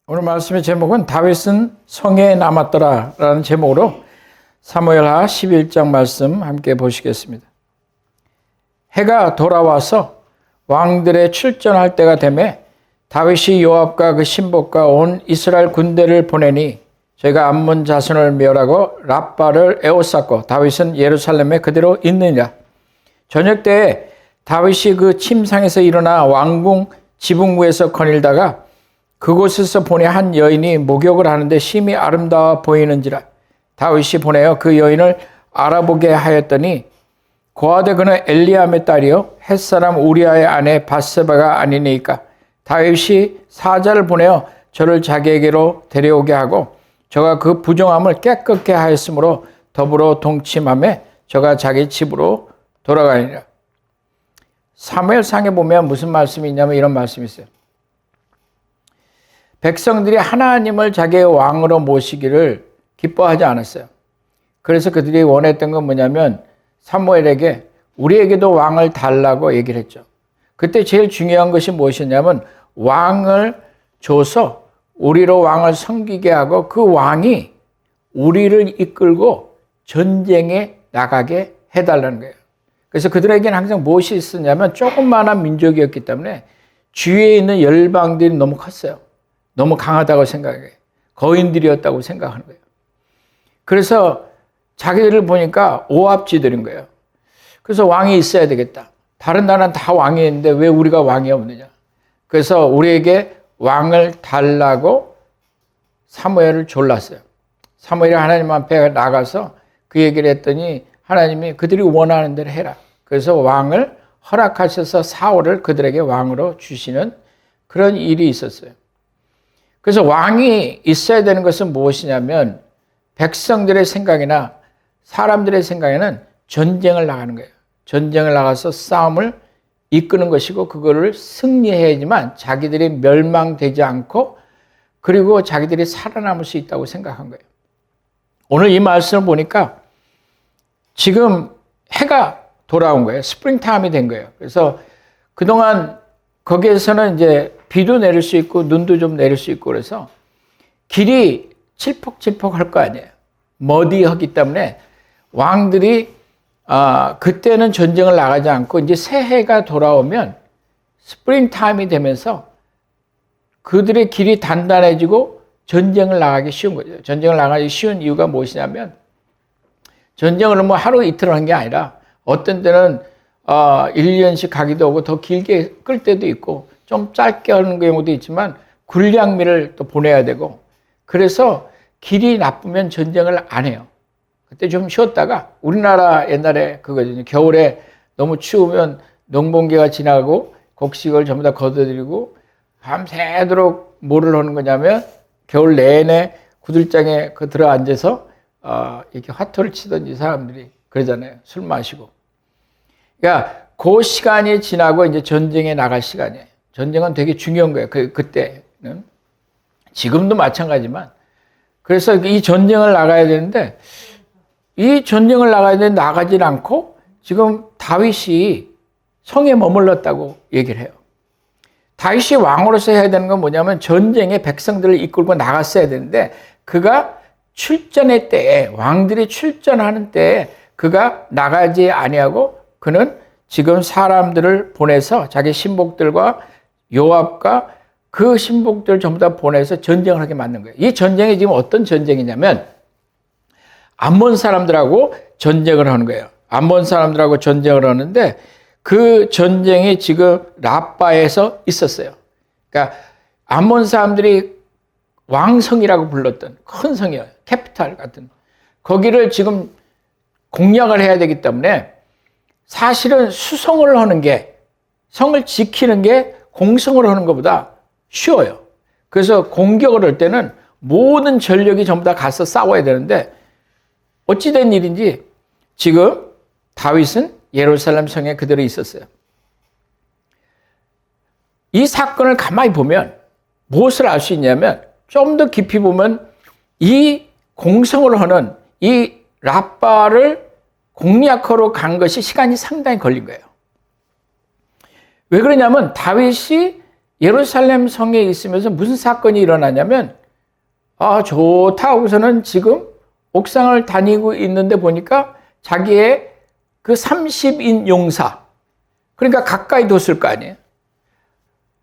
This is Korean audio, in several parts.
오늘 말씀의 제목은 다윗은 성에 남았더라 라는 제목으로 사무엘하 11장 말씀 함께 보시겠습니다. 해가 돌아와서 왕들의 출전할 때가 되매 다윗이 요압과 그 신복과 온 이스라엘 군대를 보내니 저희가 암몬 자손을 멸하고 랍바를 에워쌌고 다윗은 예루살렘에 그대로 있느니라. 저녁 때에 다윗이 그 침상에서 일어나 왕궁 지붕부에서 거닐다가 그곳에서 보니 한 여인이 목욕을 하는데 심히 아름다워 보이는지라. 다윗이 보내어 그 여인을 알아보게 하였더니 고아되 그는 엘리암의 딸이요 햇사람 우리아의 아내 밧세바가 아니니까. 다윗이 사자를 보내어 저를 자기에게로 데려오게 하고 저가 그 부정함을 깨끗게 하였으므로 더불어 동침하며 저가 자기 집으로 돌아가니라. 사무엘상에 보면 무슨 말씀이 있냐면 이런 말씀이 있어요. 백성들이 하나님을 자기의 왕으로 모시기를 기뻐하지 않았어요. 그래서 그들이 원했던 건 뭐냐면 사무엘에게 우리에게도 왕을 달라고 얘기를 했죠. 그때 제일 중요한 것이 무엇이냐면 왕을 줘서 우리로 왕을 섬기게 하고 그 왕이 우리를 이끌고 전쟁에 나가게 해달라는 거예요. 그래서 그들에게는 항상 무엇이 있었냐면 조그마한 민족이었기 때문에 주위에 있는 열방들이 너무 컸어요. 너무 강하다고 생각해요. 거인들이었다고 생각하는 거예요. 그래서 자기들을 보니까 오합지들인 거예요. 그래서 왕이 있어야 되겠다. 다른 나라는 다 왕이 있는데 왜 우리가 왕이 없느냐. 그래서 우리에게 왕을 달라고 사무엘을 졸랐어요. 사무엘이 하나님 앞에 나가서 그 얘기를 했더니 하나님이 그들이 원하는 대로 해라. 그래서 왕을 허락하셔서 사울을 그들에게 왕으로 주시는 그런 일이 있었어요. 그래서 왕이 있어야 되는 것은 무엇이냐면 백성들의 생각이나 사람들의 생각에는 전쟁을 나가는 거예요. 전쟁을 나가서 싸움을 이끄는 것이고 그거를 승리해야지만 자기들이 멸망되지 않고 그리고 자기들이 살아남을 수 있다고 생각한 거예요. 오늘 이 말씀을 보니까 지금 해가 돌아온 거예요. 스프링타임이 된 거예요. 그래서 그동안 거기에서는 이제 비도 내릴 수 있고 눈도 좀 내릴 수 있고 그래서 길이 칠퍽칠퍽 할 거 아니에요. 머디하기 때문에 왕들이 그때는 전쟁을 나가지 않고 이제 새해가 돌아오면 스프링 타임이 되면서 그들의 길이 단단해지고 전쟁을 나가기 쉬운 거죠. 전쟁을 나가기 쉬운 이유가 무엇이냐면 전쟁을 뭐 하루 이틀 한 게 아니라 어떤 때는 1년씩 가기도 하고 더 길게 끌 때도 있고 좀 짧게 하는 경우도 있지만 군량미를 또 보내야 되고 그래서 길이 나쁘면 전쟁을 안 해요. 그때 좀 쉬었다가 우리나라 옛날에 그거죠. 겨울에 너무 추우면 농번기가 지나고 곡식을 전부 다 걷어들이고 밤새도록 뭐를 하는 거냐면 겨울 내내 구들장에 들어 앉아서 이렇게 화투를 치던지 사람들이 그러잖아요. 술 마시고. 그러니까 그 시간이 지나고 이제 전쟁에 나갈 시간이에요. 전쟁은 되게 중요한 거예요. 그때는. 지금도 마찬가지지만. 그래서 이 전쟁을 나가야 되는데 이 전쟁을 나가야 되는데 나가질 않고 지금 다윗이 성에 머물렀다고 얘기를 해요. 다윗이 왕으로서 해야 되는 건 뭐냐면 전쟁에 백성들을 이끌고 나갔어야 되는데 그가 출전의 때에 왕들이 출전하는 때에 그가 나가지 아니하고 그는 지금 사람들을 보내서 자기 신복들과 요압과 그 신복들 전부 다 보내서 전쟁을 하게 만든 거예요. 이 전쟁이 지금 어떤 전쟁이냐면 암몬 사람들하고 전쟁을 하는 거예요. 암몬 사람들하고 전쟁을 하는데 그 전쟁이 지금 랍바에서 있었어요. 그러니까 암몬 사람들이 왕성이라고 불렀던 큰 성이에요. 캐피탈 같은. 거기를 지금 공략을 해야 되기 때문에 사실은 수성을 하는 게 성을 지키는 게 공성을 하는 것보다 쉬워요. 그래서 공격을 할 때는 모든 전력이 전부 다 가서 싸워야 되는데 어찌된 일인지 지금 다윗은 예루살렘 성에 그대로 있었어요. 이 사건을 가만히 보면 무엇을 알 수 있냐면 좀 더 깊이 보면 이 공성을 하는 이 랍바를 공략하러 간 것이 시간이 상당히 걸린 거예요. 왜 그러냐면 다윗이 예루살렘 성에 있으면서 무슨 사건이 일어나냐면, 좋다 하고서는 지금 옥상을 다니고 있는데 보니까 자기의 그 30인 용사, 그러니까 가까이 뒀을 거 아니에요.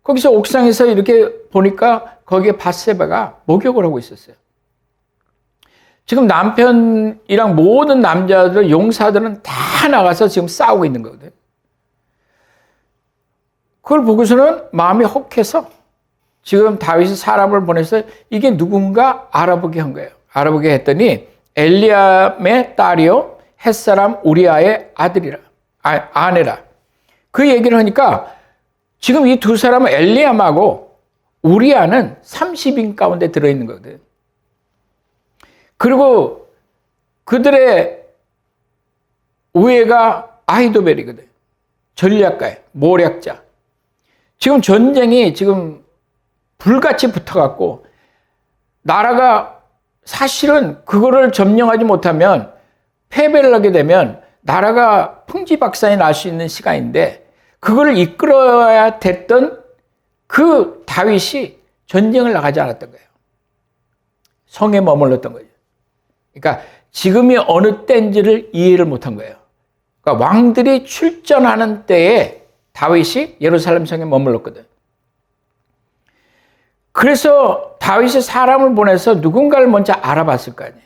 거기서 옥상에서 이렇게 보니까 거기에 밧세바가 목욕을 하고 있었어요. 지금 남편이랑 모든 남자들, 용사들은 다 나가서 지금 싸우고 있는 거거든요. 그걸 보고서는 마음이 혹해서 지금 다윗이 사람을 보내서 이게 누군가 알아보게 한 거예요. 알아보게 했더니 엘리암의 딸이요, 햇사람 우리아의 아내라. 그 얘기를 하니까 지금 이 두 사람은 엘리암하고 우리아는 30인 가운데 들어있는 거거든. 그리고 그들의 우애가 아히도벨이거든. 전략가야, 모략자. 지금 전쟁이 지금 불같이 붙어갖고 나라가 사실은 그거를 점령하지 못하면 패배를 하게 되면 나라가 풍지박산이 날 수 있는 시간인데 그거를 이끌어야 됐던 그 다윗이 전쟁을 나가지 않았던 거예요. 성에 머물렀던 거죠. 그러니까 지금이 어느 때인지를 이해를 못한 거예요. 그러니까 왕들이 출전하는 때에 다윗이 예루살렘 성에 머물렀거든. 그래서 다윗이 사람을 보내서 누군가를 먼저 알아봤을 거 아니에요.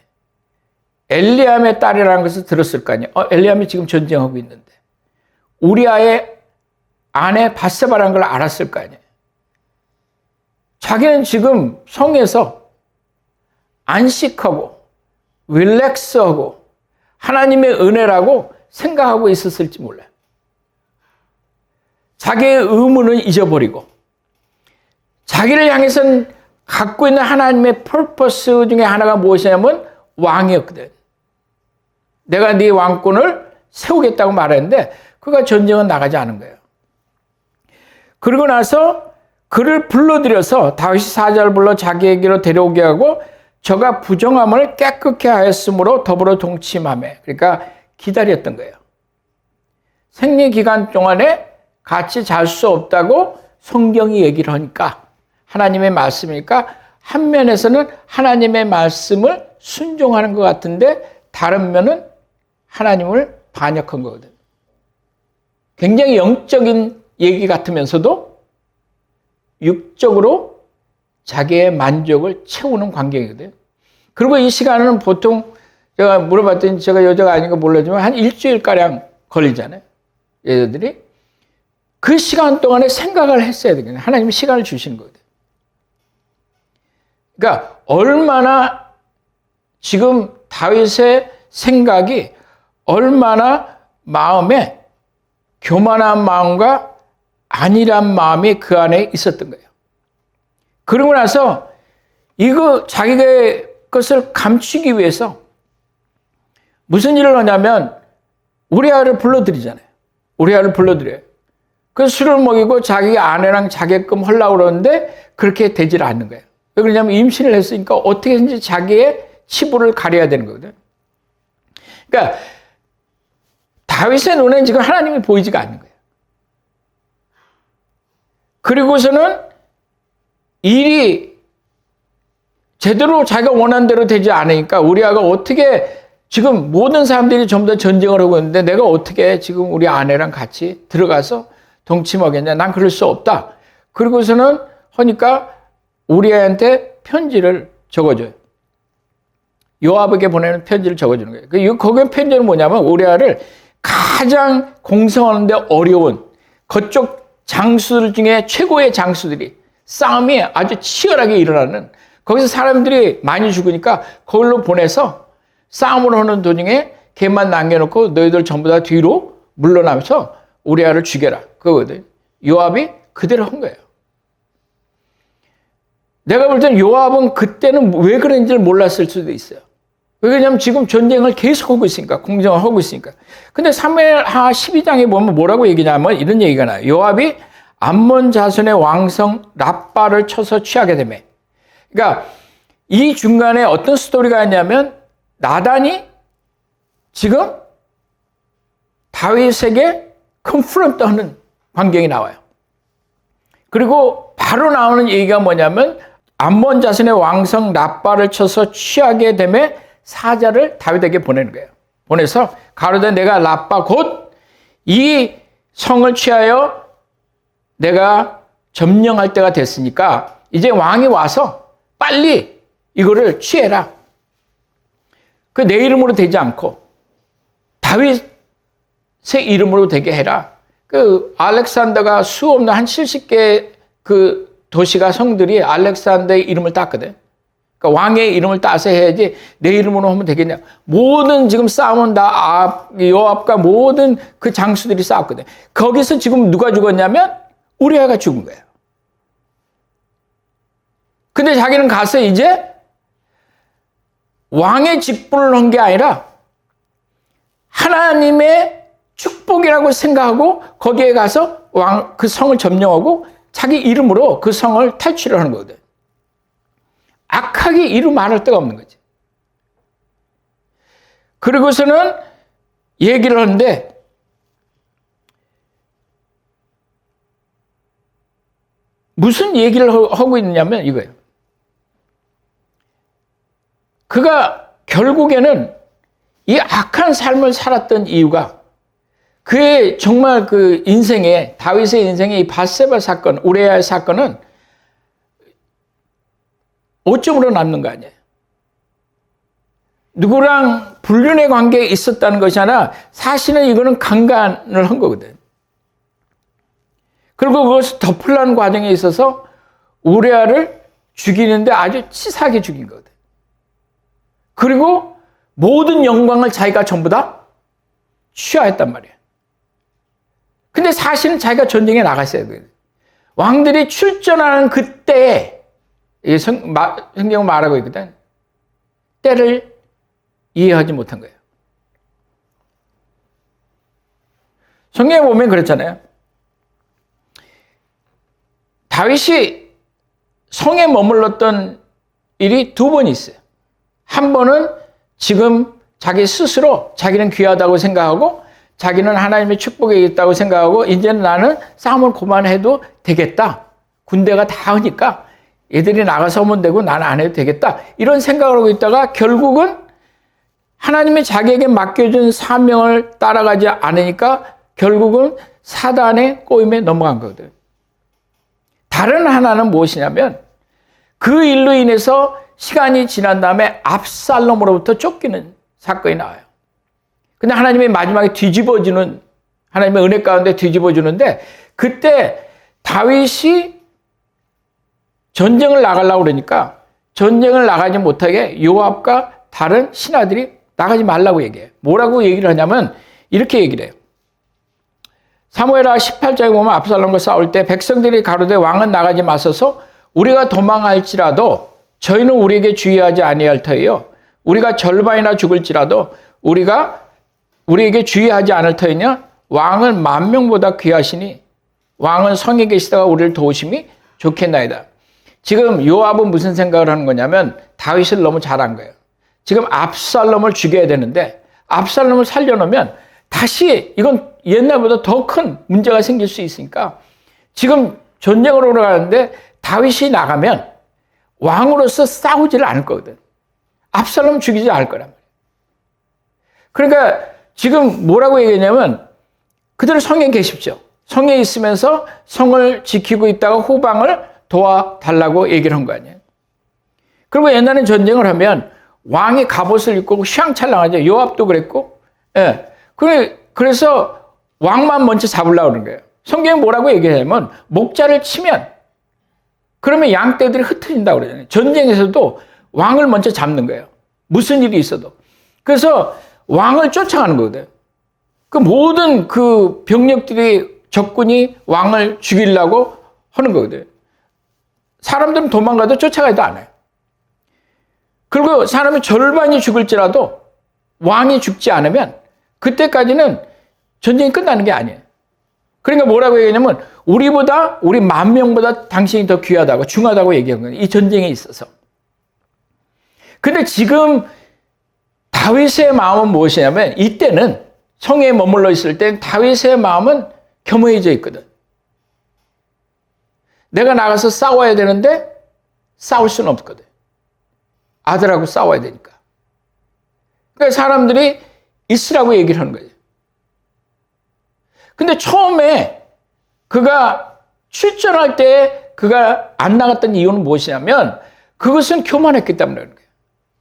엘리암의 딸이라는 것을 들었을 거 아니에요. 엘리암이 지금 전쟁하고 있는데. 우리아의 아내 밧세바라는 걸 알았을 거 아니에요. 자기는 지금 성에서 안식하고 릴렉스하고 하나님의 은혜라고 생각하고 있었을지 몰라요. 자기의 의무는 잊어버리고 자기를 향해서는 갖고 있는 하나님의 퍼포스 중에 하나가 무엇이냐면 왕이었거든. 내가 네 왕권을 세우겠다고 말했는데 그가 전쟁은 나가지 않은 거예요. 그러고 나서 그를 불러들여서 다윗이 사자를 불러 자기에게로 데려오게 하고 저가 부정함을 깨끗게 하였으므로 더불어 동침하며, 그러니까 기다렸던 거예요. 생리 기간 동안에 같이 잘 수 없다고 성경이 얘기를 하니까 하나님의 말씀이니까 한 면에서는 하나님의 말씀을 순종하는 것 같은데 다른 면은 하나님을 반역한 거거든. 굉장히 영적인 얘기 같으면서도 육적으로 자기의 만족을 채우는 광경이거든요. 그리고 이 시간은 보통 제가 물어봤더니 제가 여자가 아닌 거 몰라지만 한 일주일가량 걸리잖아요. 여자들이. 그 시간 동안에 생각을 했어야 되겠네요. 하나님이 시간을 주시는 거거든요. 그러니까 얼마나 지금 다윗의 생각이 얼마나 마음에 교만한 마음과 안일한 마음이 그 안에 있었던 거예요. 그러고 나서 이거 자기가 것을 감추기 위해서 무슨 일을 하냐면 우리아를 불러들이잖아요. 우리아를 불러들여요. 그 술을 먹이고 자기 아내랑 자게끔 하려고 그러는데 그렇게 되질 않는 거예요. 왜 그러냐면 임신을 했으니까 어떻게든지 자기의 치부를 가려야 되는 거거든요. 그러니까 다윗의 눈에는 지금 하나님이 보이지가 않는 거예요. 그리고서는 일이 제대로 자기가 원하는 대로 되지 않으니까 우리아가 어떻게 지금 모든 사람들이 전부 다 전쟁을 하고 있는데 내가 어떻게 지금 우리 아내랑 같이 들어가서 동침하겠냐. 난 그럴 수 없다. 그리고서는 하니까 우리아한테 편지를 적어줘요. 요압에게 보내는 편지를 적어주는 거예요. 거기에 편지는 뭐냐면 우리아를 가장 공성하는데 어려운 그쪽 장수들 중에 최고의 장수들이 싸움이 아주 치열하게 일어나는 거기서 사람들이 많이 죽으니까 거기로 보내서 싸움을 하는 도중에 걔만 남겨놓고 너희들 전부 다 뒤로 물러나면서 우리아를 죽여라. 그거거든. 요압이 그대로 한 거예요. 내가 볼 때는 요압은 그때는 왜 그런지를 몰랐을 수도 있어요. 왜냐하면 지금 전쟁을 계속하고 있으니까, 공정을 하고 있으니까. 근데 사무엘하 12장에 보면 뭐라고 얘기냐면 이런 얘기가 나요. 요압이 암몬 자손의 왕성 랍바를 쳐서 취하게 되며. 그러니까 이 중간에 어떤 스토리가 있냐면 나단이 지금 다윗에게 컨프런트 하는 광경이 나와요. 그리고 바로 나오는 얘기가 뭐냐면 암몬 자손의 왕성 랍바를 쳐서 취하게 되매 사자를 다윗에게 보내는 거예요. 보내서 가로되 내가 랍바 곧 이 성을 취하여 내가 점령할 때가 됐으니까 이제 왕이 와서 빨리 이거를 취해라. 그 내 이름으로 되지 않고 다윗의 이름으로 되게 해라. 그 알렉산더가 수 없는 한 70개 그 도시가 성들이 알렉산더의 이름을 땄거든. 그러니까 왕의 이름을 따서 해야지 내 이름으로 하면 되겠냐. 모든 지금 싸움은 다 요압과 모든 그 장수들이 싸웠거든. 거기서 지금 누가 죽었냐면 우리아가 죽은 거예요. 근데 자기는 가서 이제 왕의 직분을 한 게 아니라 하나님의 축복이라고 생각하고 거기에 가서 그 성을 점령하고 자기 이름으로 그 성을 탈취를 하는 거거든. 악하게 이루 말할 데가 없는 거지. 그리고서는 얘기를 하는데 무슨 얘기를 하고 있냐면 이거예요. 그가 결국에는 이 악한 삶을 살았던 이유가 그의 정말 그 인생에 다윗의 인생에 이 밧세바 사건, 우레아의 사건은 오점으로 남는 거 아니에요. 누구랑 불륜의 관계에 있었다는 것이 아니라 사실은 이거는 강간을 한 거거든. 그리고 그것을 덮으려는 과정에 있어서 우레아를 죽이는데 아주 치사하게 죽인 거거든. 그리고 모든 영광을 자기가 전부 다 취하했단 말이에요. 근데 사실은 자기가 전쟁에 나갔어야 돼요. 왕들이 출전하는 그때에 성경은 말하고 있거든. 때를 이해하지 못한 거예요. 성경에 보면 그렇잖아요. 다윗이 성에 머물렀던 일이 두 번 있어요. 한 번은 지금 자기 스스로 자기는 귀하다고 생각하고 자기는 하나님의 축복에 있다고 생각하고 이제는 나는 싸움을 그만해도 되겠다. 군대가 다 하니까 얘들이 나가서 오면 되고 나는 안 해도 되겠다. 이런 생각을 하고 있다가 결국은 하나님이 자기에게 맡겨준 사명을 따라가지 않으니까 결국은 사단의 꼬임에 넘어간 거거든. 다른 하나는 무엇이냐면 그 일로 인해서 시간이 지난 다음에 압살롬으로부터 쫓기는 사건이 나와요. 근데 하나님이 마지막에 뒤집어주는, 하나님의 은혜 가운데 뒤집어주는데 그때 다윗이 전쟁을 나가려고 그러니까 전쟁을 나가지 못하게 요압과 다른 신하들이 나가지 말라고 얘기해요. 뭐라고 얘기를 하냐면 이렇게 얘기를 해요. 사무엘하 18장에 보면 압살롬과 싸울 때 백성들이 가로되 왕은 나가지 마소서 우리가 도망할지라도 저희는 우리에게 주의하지 아니할 터이요. 우리가 절반이나 죽을지라도 우리에게 주의하지 않을 터이냐. 왕은 10,000명보다 귀하시니 왕은 성에 계시다가 우리를 도우심이 좋겠나이다. 지금 요압은 무슨 생각을 하는 거냐면 다윗을 너무 잘한 거예요. 지금 압살롬을 죽여야 되는데 압살롬을 살려놓으면 다시 이건 옛날보다 더 큰 문제가 생길 수 있으니까 지금 전쟁으로 가는데 다윗이 나가면 왕으로서 싸우지를 않을 거거든. 압살롬 죽이지 않을 거란 말이에요. 그러니까 지금 뭐라고 얘기했냐면 그대로 성에 계십시오. 성에 있으면서 성을 지키고 있다가 후방을 도와달라고 얘기를 한 거 아니에요. 그리고 옛날엔 전쟁을 하면 왕이 갑옷을 입고 휘황찬란하죠. 요압도 그랬고. 예. 그래서 왕만 먼저 잡으려고 그러는 거예요. 성경이 뭐라고 얘기하냐면 목자를 치면 그러면 양떼들이 흩어진다고 그러잖아요. 전쟁에서도 왕을 먼저 잡는 거예요. 무슨 일이 있어도. 그래서 왕을 쫓아가는 거거든. 그 모든 그 병력들이 적군이 왕을 죽이려고 하는 거거든. 사람들은 도망가도 쫓아가지도 않아요. 그리고 사람이 절반이 죽을지라도 왕이 죽지 않으면 그때까지는 전쟁이 끝나는 게 아니에요. 그러니까 뭐라고 얘기하냐면 우리 10,000명보다 당신이 더 귀하다고 중하다고 얘기한 거예요. 이 전쟁에 있어서. 근데 지금 다윗의 마음은 무엇이냐면 이때는 성에 머물러 있을 때 다윗의 마음은 겸허해져 있거든. 내가 나가서 싸워야 되는데 싸울 수는 없거든. 아들하고 싸워야 되니까. 그러니까 사람들이 있으라고 얘기를 하는 거예요. 근데 처음에 그가 출전할 때 그가 안 나갔던 이유는 무엇이냐면 그것은 교만했기 때문에 그런 거예요.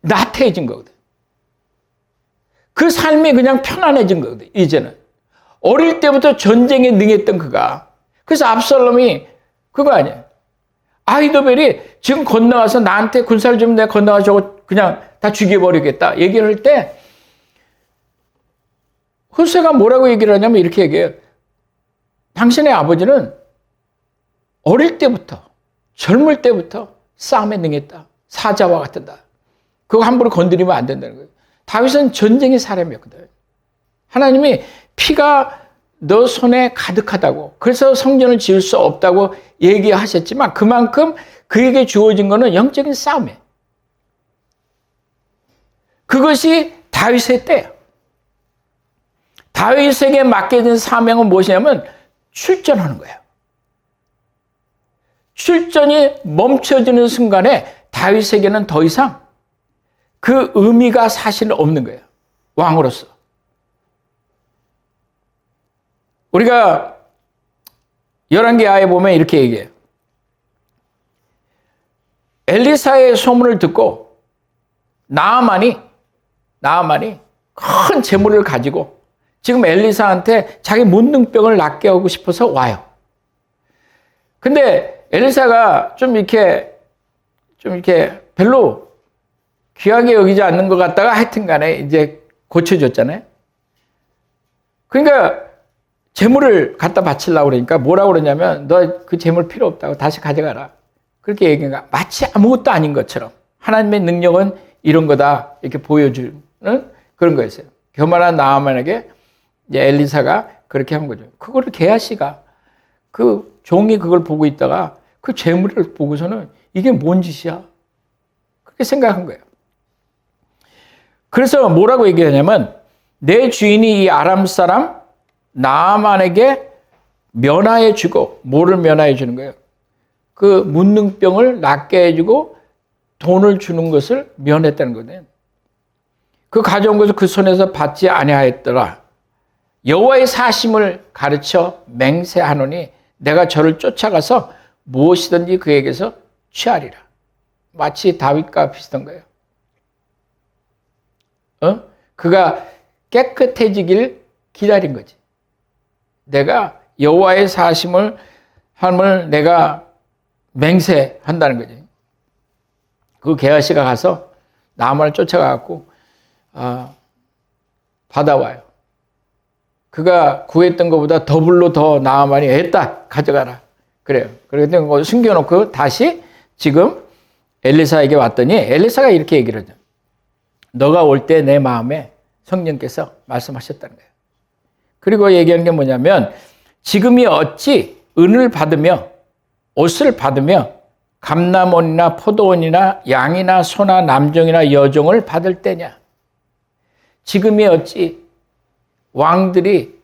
나태해진 거거든. 그 삶이 그냥 편안해진 거거든, 이제는. 어릴 때부터 전쟁에 능했던 그가. 그래서 압살롬이 그거 아니에요. 아히도벨이 지금 건너와서 나한테 군사를 주면 내가 건너와서 그냥 다 죽여버리겠다 얘기를 할 때 후세가 뭐라고 얘기를 하냐면 이렇게 얘기해요. 당신의 아버지는 어릴 때부터 젊을 때부터 싸움에 능했다. 사자와 같다. 그거 함부로 건드리면 안 된다는 거예요. 다윗은 전쟁의 사람이었거든. 하나님이 피가 너 손에 가득하다고 그래서 성전을 지을 수 없다고 얘기하셨지만 그만큼 그에게 주어진 것은 영적인 싸움이에요. 그것이 다윗의 때예요. 다윗에게 맡겨진 사명은 무엇이냐면 출전하는 거예요. 출전이 멈춰지는 순간에 다윗에게는 더 이상 그 의미가 사실 없는 거예요. 왕으로서. 우리가 열왕기하에 보면 이렇게 얘기해요. 엘리사의 소문을 듣고 나아만이 큰 재물을 가지고 지금 엘리사한테 자기 문둥병을 낫게 하고 싶어서 와요. 근데 엘리사가 좀 이렇게 별로 귀하게 여기지 않는 것 같다가 하여튼 간에 이제 고쳐줬잖아요. 그러니까 재물을 갖다 바치려고 그러니까 뭐라고 그러냐면 너 그 재물 필요 없다고 다시 가져가라. 그렇게 얘기가 마치 아무것도 아닌 것처럼 하나님의 능력은 이런 거다 이렇게 보여주는 그런 거였어요. 교만한 나아만에게 이제 엘리사가 그렇게 한 거죠. 그거를 게하시가 그 종이 그걸 보고 있다가 그 재물을 보고서는 이게 뭔 짓이야? 그렇게 생각한 거예요. 그래서 뭐라고 얘기하냐면 내 주인이 이 아람 사람 나아만에게 면하여 주고 뭐를 면하여 주는 거예요? 그 문둥병을 낫게 해주고 돈을 주는 것을 면했다는 거거든요. 그 가져온 것을 그 손에서 받지 아니하였더라. 여호와의 사심을 가르쳐 맹세하노니 내가 저를 쫓아가서 무엇이든지 그에게서 취하리라. 마치 다윗과 비슷한 거예요. 그가 깨끗해지길 기다린 거지. 내가 여호와의 사심을 함을 내가 맹세한다는 거지. 그 게하시가 가서 나만을 쫓아가고 받아와요. 그가 구했던 것보다 더블로 더 나아만이 했다 가져가라 그래요. 그래서 숨겨놓고 다시 지금 엘리사에게 왔더니 엘리사가 이렇게 얘기를 하죠. 너가 올 때 내 마음에 성령께서 말씀하셨다는 거예요. 그리고 얘기하는 게 뭐냐면 지금이 어찌 은을 받으며 옷을 받으며 감람원이나 포도원이나 양이나 소나 남종이나 여종을 받을 때냐. 지금이 어찌 왕들이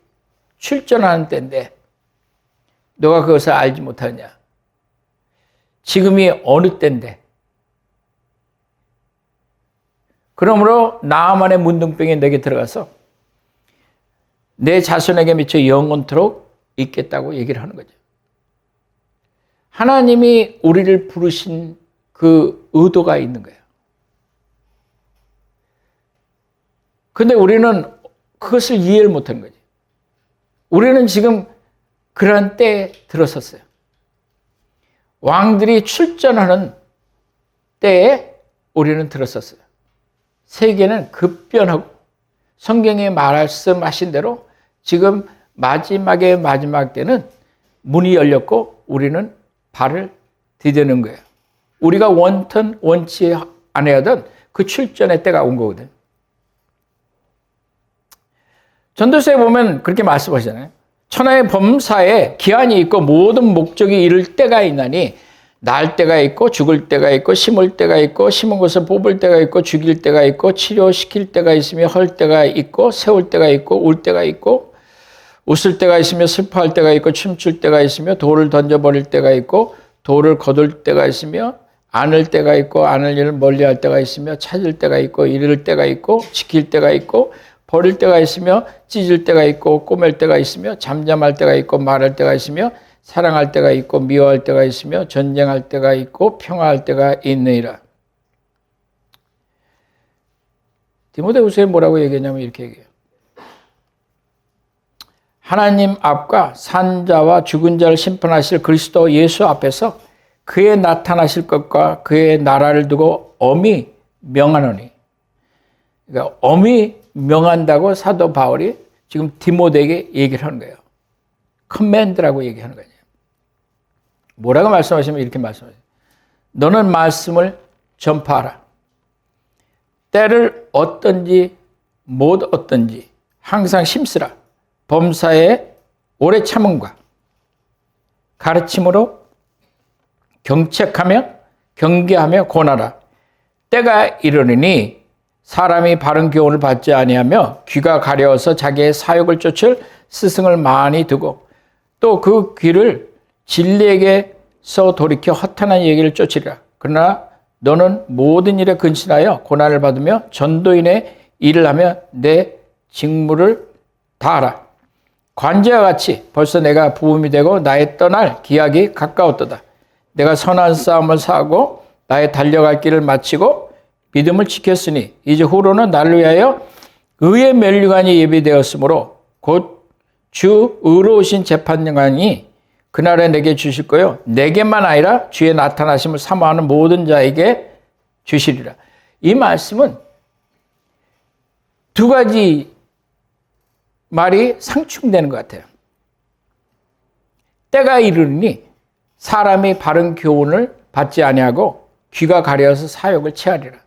출전하는 때인데 너가 그것을 알지 못하냐. 지금이 어느 때인데. 그러므로 나아만의 문둥병이 내게 들어가서 내 자손에게 미쳐 영원토록 있겠다고 얘기를 하는 거죠. 하나님이 우리를 부르신 그 의도가 있는 거예요. 근데 우리는 그것을 이해를 못하는 거죠. 우리는 지금 그런 때에 들어섰어요. 왕들이 출전하는 때에 우리는 들어섰어요. 세계는 급변하고 성경에 말씀하신 대로 지금 마지막의 마지막 때는 문이 열렸고 우리는 발을 디디는 거예요. 우리가 원치 않아야던 그 출전의 때가 온 거거든. 전도서에 보면 그렇게 말씀하시잖아요. 천하의 범사에 기한이 있고 모든 목적이 이를 때가 있나니 날 때가 있고 죽을 때가 있고 심을 때가 있고 심은 것을 뽑을 때가 있고 죽일 때가 있고 치료시킬 때가 있으며 헐 때가 있고 세울 때가 있고 울 때가 있고 웃을 때가 있으며 슬퍼할 때가 있고 춤출 때가 있으며 돌을 던져버릴 때가 있고 돌을 거둘 때가 있으며 안을 때가 있고 안을 일을 멀리할 때가 있으며 찾을 때가 있고 잃을 때가 있고 지킬 때가 있고 버릴 때가 있으며 찢을 때가 있고 꼬맬 때가 있으며 잠잠할 때가 있고 말할 때가 있으며 사랑할 때가 있고 미워할 때가 있으며 전쟁할 때가 있고 평화할 때가 있느니라. 디모데후서에 뭐라고 얘기했냐면 이렇게 얘기해요. 하나님 앞과 산자와 죽은 자를 심판하실 그리스도 예수 앞에서 그의 나타나실 것과 그의 나라를 두고 엄히 명하노니. 그러니까 엄히 명한다고 사도 바울이 지금 디모데에게 얘기를 하는 거예요. 커맨드라고 얘기하는 거예요. 뭐라고 말씀하시면 이렇게 말씀하세요. 너는 말씀을 전파하라. 때를 어떤지 못 어떤지 항상 심쓰라. 범사에 오래 참음과 가르침으로 경책하며 경계하며 권하라. 때가 이르리니 사람이 바른 교훈을 받지 아니하며 귀가 가려워서 자기의 사욕을 쫓을 스승을 많이 두고 또 그 귀를 진리에게서 돌이켜 허탄한 얘기를 쫓으리라. 그러나 너는 모든 일에 근신하여 고난을 받으며 전도인의 일을 하며 내 직무를 다하라. 관제와 같이 벌써 내가 부음이 되고 나의 떠날 기약이 가까웠도다. 내가 선한 싸움을 싸우고 나의 달려갈 길을 마치고 믿음을 지켰으니 이제 후로는 나를 위하여 의의 면류관이 예비되었으므로 곧 주 의로우신 재판관이 그날에 내게 주실 거요 내게만 아니라 주의 나타나심을 사모하는 모든 자에게 주시리라. 이 말씀은 두 가지 말이 상충되는 것 같아요. 때가 이르니 사람이 바른 교훈을 받지 아니하고 귀가 가려서 사욕을 취하리라.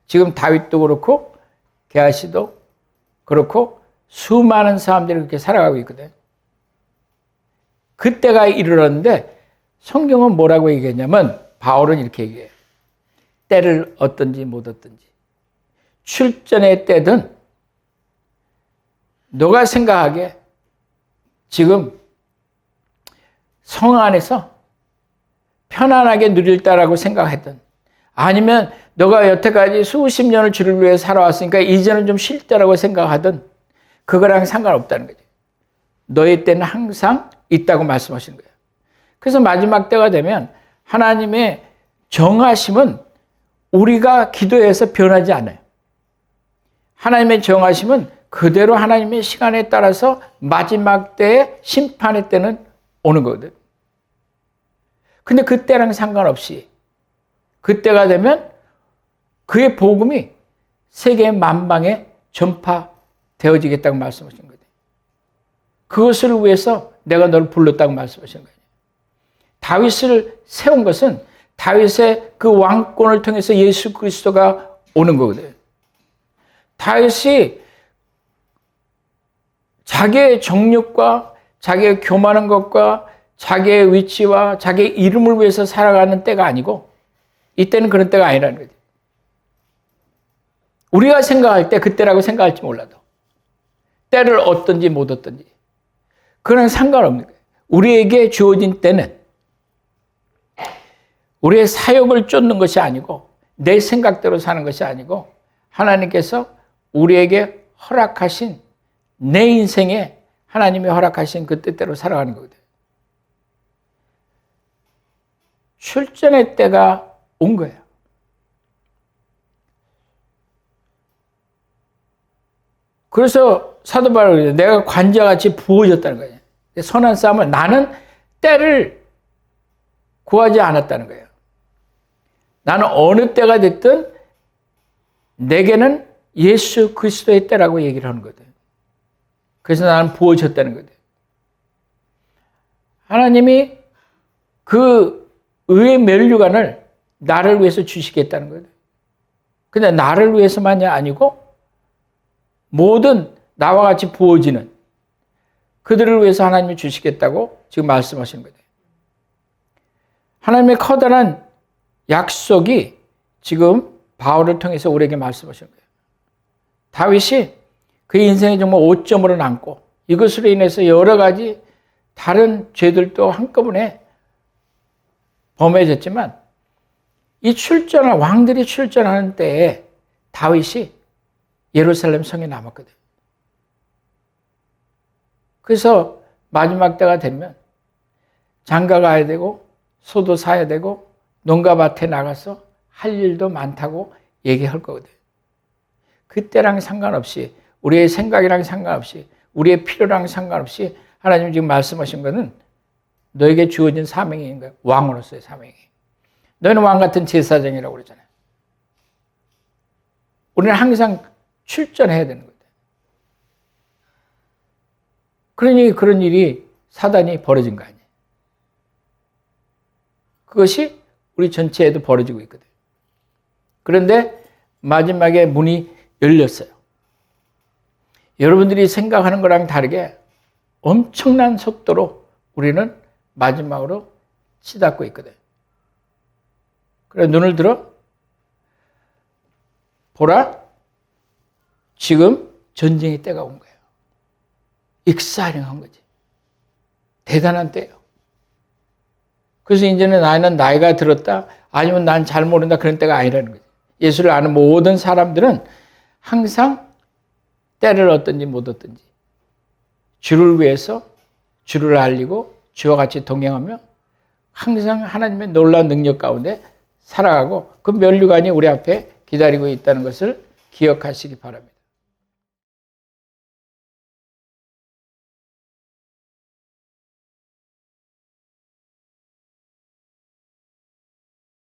지금 다윗도 그렇고 게하시도 그렇고 수많은 사람들이 그렇게 살아가고 있거든. 그때가 이르렀는데 성경은 뭐라고 얘기했냐면 바울은 이렇게 얘기해요. 때를 어떤지 못 어떤지. 출전의 때든 너가 생각하기에 지금 성 안에서 편안하게 누릴 때라고 생각했던 아니면 너가 여태까지 수십 년을 주를 위해 살아왔으니까 이제는 좀 쉴 때라고 생각하던 그거랑 상관없다는 거죠. 너의 때는 항상 있다고 말씀하시는 거예요. 그래서 마지막 때가 되면 하나님의 정하심은 우리가 기도해서 변하지 않아요. 하나님의 정하심은 그대로 하나님의 시간에 따라서 마지막 때의 심판의 때는 오는 거거든. 근데 그때랑 상관없이 그때가 되면 그의 복음이 세계 만방에 전파되어지겠다고 말씀하신 거예요. 그것을 위해서 내가 너를 불렀다고 말씀하신 거예요. 다윗을 세운 것은 다윗의 그 왕권을 통해서 예수 그리스도가 오는 거거든요. 다윗이 자기의 정욕과 자기의 교만한 것과 자기의 위치와 자기의 이름을 위해서 살아가는 때가 아니고 이때는 그런 때가 아니라는 거죠. 우리가 생각할 때 그때라고 생각할지 몰라도 때를 어떤지 못 어떤지 그건 상관없는 거예요. 우리에게 주어진 때는 우리의 사욕을 쫓는 것이 아니고 내 생각대로 사는 것이 아니고 하나님께서 우리에게 허락하신 내 인생에 하나님이 허락하신 그 뜻대로 살아가는 거거든요. 출전의 때가 온 거예요. 그래서 사도 바울이 내가 관자같이 부어졌다는 거예요. 선한 싸움을 나는 때를 구하지 않았다는 거예요. 나는 어느 때가 됐든 내게는 예수 그리스도의 때라고 얘기를 하는 거거든. 그래서 나는 부어졌다는 거거든. 하나님이 그 의의 면류관을 나를 위해서 주시겠다는 거거든. 근데 나를 위해서만이 아니고 모든 나와 같이 부어지는 그들을 위해서 하나님이 주시겠다고 지금 말씀하시는 거예요. 하나님의 커다란 약속이 지금 바울을 통해서 우리에게 말씀하시는 거예요. 다윗이 그의 인생에 정말 오점으로 남고 이것으로 인해서 여러 가지 다른 죄들도 한꺼번에 범해졌지만 이 왕들이 출전하는 때에 다윗이 예루살렘 성에 남았거든. 그래서 마지막 때가 되면 장가 가야 되고 소도 사야 되고 농가 밭에 나가서 할 일도 많다고 얘기할 거거든. 그때랑 상관없이 우리의 생각이랑 상관없이 우리의 필요랑 상관없이 하나님 지금 말씀하신 것은 너에게 주어진 사명인 거야. 왕으로서의 사명이. 너희는 왕 같은 제사장이라고 그러잖아요. 우리는 항상 출전해야 되는 거다. 그러니 그런 일이 사단이 벌어진 거 아니에요. 그것이 우리 전체에도 벌어지고 있거든. 그런데 마지막에 문이 열렸어요. 여러분들이 생각하는 거랑 다르게 엄청난 속도로 우리는 마지막으로 치닫고 있거든. 그래 눈을 들어 보라, 지금 전쟁의 때가 온 거예요. 익사령한 거지. 대단한 때예요. 그래서 이제는 나는 나이가 들었다, 아니면 난 잘 모른다 그런 때가 아니라는 거지. 예수를 아는 모든 사람들은 항상 때를 얻든지 못 얻든지 주를 위해서 주를 알리고 주와 같이 동행하며 항상 하나님의 놀라운 능력 가운데 살아가고 그 면류관이 우리 앞에 기다리고 있다는 것을 기억하시기 바랍니다.